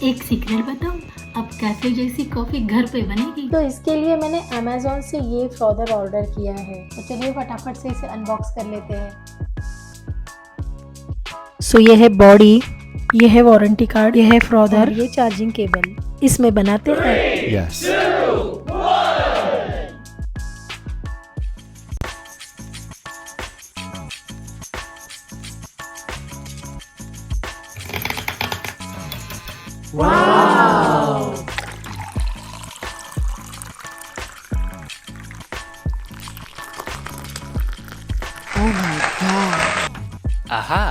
एक सीक्रेट बताऊं, अब कैफे जैसी कॉफी घर पे बनेगी। तो इसके लिए मैंने अमेज़न से ये फ्रॉदर ऑर्डर किया है। तो चलिए फटाफट से इसे अनबॉक्स कर लेते हैं। सो ये है बॉडी, ये है वारंटी कार्ड, ये है फ्रॉदर और ये चार्जिंग केबल। इसमें बनाते हैं। Yes. Oh my god. Aha!